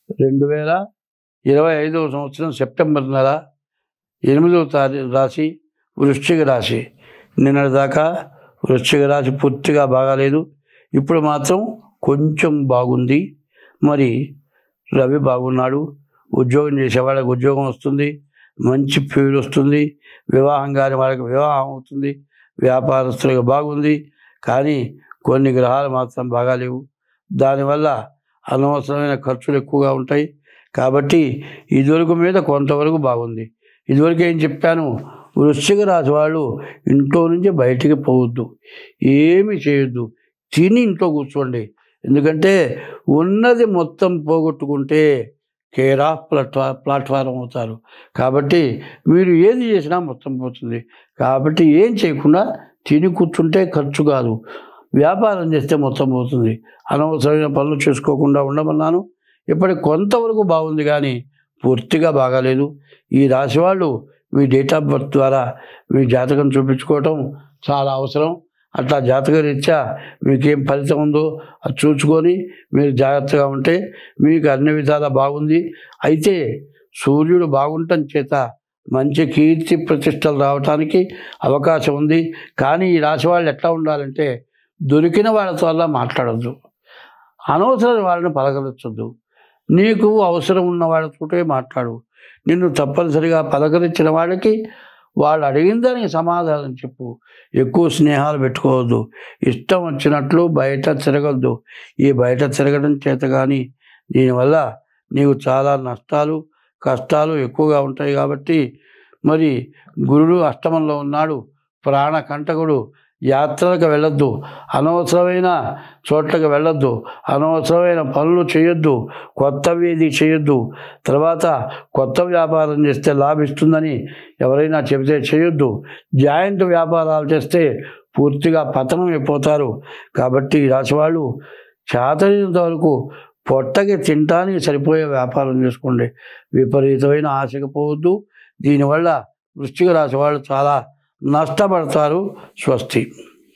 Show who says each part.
Speaker 1: 2025వ సంవత్సరం సెప్టెంబర్ నెల 8వ రాశి వృశ్చిక రాశి. నిన్నటిదాకా వృశ్చిక రాశి పూర్తిగా బాగాలేదు, ఇప్పుడు మాత్రం కొంచెం బాగుంది. మరి రవి బాగున్నాడు, ఉద్యోగం చేసే వాళ్ళకి ఉద్యోగం వస్తుంది, మంచి పేరు వస్తుంది, వివాహం కాని వాళ్ళకి వివాహం అవుతుంది, వ్యాపారస్తులకు బాగుంది. కానీ కొన్ని గ్రహాలు మాత్రం బాగాలేవు, దానివల్ల అనవసరమైన ఖర్చులు ఎక్కువగా ఉంటాయి. కాబట్టి ఇదివరకు మీద కొంతవరకు బాగుంది. ఇదివరకు ఏం చెప్పాను, వృశ్చిక రాశి వాళ్ళు ఇంట్లో నుంచి బయటికి పోవద్దు, ఏమి చేయొద్దు, తిని ఇంట్లో కూర్చోండి. ఎందుకంటే ఉన్నది మొత్తం పోగొట్టుకుంటే కేర్ ఆఫ్ ప్లాట్ఫారం అవుతారు. కాబట్టి మీరు ఏది చేసినా మొత్తం పోతుంది. కాబట్టి ఏం చేయకుండా తిని కూర్చుంటే ఖర్చు కాదు, వ్యాపారం చేస్తే మొత్తం పోతుంది. అనవసరమైన పనులు చేసుకోకుండా ఉండమన్నాను. ఇప్పటికి కొంతవరకు బాగుంది, కానీ పూర్తిగా బాగాలేదు. ఈ రాశి వాళ్ళు మీ డేట్ ఆఫ్ బర్త్ ద్వారా మీ జాతకం చూపించుకోవటం చాలా అవసరం. అట్లా జాతక రీత్యా మీకేం ఫలితం ఉందో అది చూసుకొని మీరు జాగ్రత్తగా ఉంటే మీకు అన్ని విధాలా బాగుంది. అయితే సూర్యుడు బాగుండటం చేత మంచి కీర్తి ప్రతిష్టలు రావడానికి అవకాశం ఉంది. కానీ ఈ రాశి వాళ్ళు ఎట్లా ఉండాలంటే, దొరికిన వాళ్ళతో అలా మాట్లాడద్దు, అనవసరం వాళ్ళని పలకరించొద్దు, నీకు అవసరం ఉన్న వాళ్ళతోటే మాట్లాడు. నిన్ను తప్పనిసరిగా పలకరించిన వాళ్ళకి వాళ్ళు అడిగిన దానికి సమాధానం చెప్పు. ఎక్కువ స్నేహాలు పెట్టుకోవద్దు, ఇష్టం వచ్చినట్లు బయట తిరగద్దు. ఈ బయట తిరగడం చేత కానీ దీనివల్ల నీకు చాలా నష్టాలు కష్టాలు ఎక్కువగా ఉంటాయి. కాబట్టి మరి గురుడు అష్టమంలో ఉన్నాడు, ప్రాణకంటకుడు. యాత్రలకు వెళ్ళొద్దు, అనవసరమైన చోట్లకు వెళ్ళొద్దు, అనవసరమైన పనులు చేయొద్దు, కొత్తవి చేయొద్దు. తర్వాత కొత్త వ్యాపారం చేస్తే లాభిస్తుందని ఎవరైనా చెబితే చేయొద్దు. జాయింట్ వ్యాపారాలు చేస్తే పూర్తిగా పతనం అయిపోతారు. కాబట్టి ఈ రాశివాళ్ళు చేతనంత వరకు పొట్టకి తినటానికి సరిపోయే వ్యాపారం చేసుకోండి, విపరీతమైన ఆశకు పోవద్దు. దీనివల్ల వృశ్చిక రాశి వాళ్ళు చాలా నష్టపడతారు. స్వస్తి.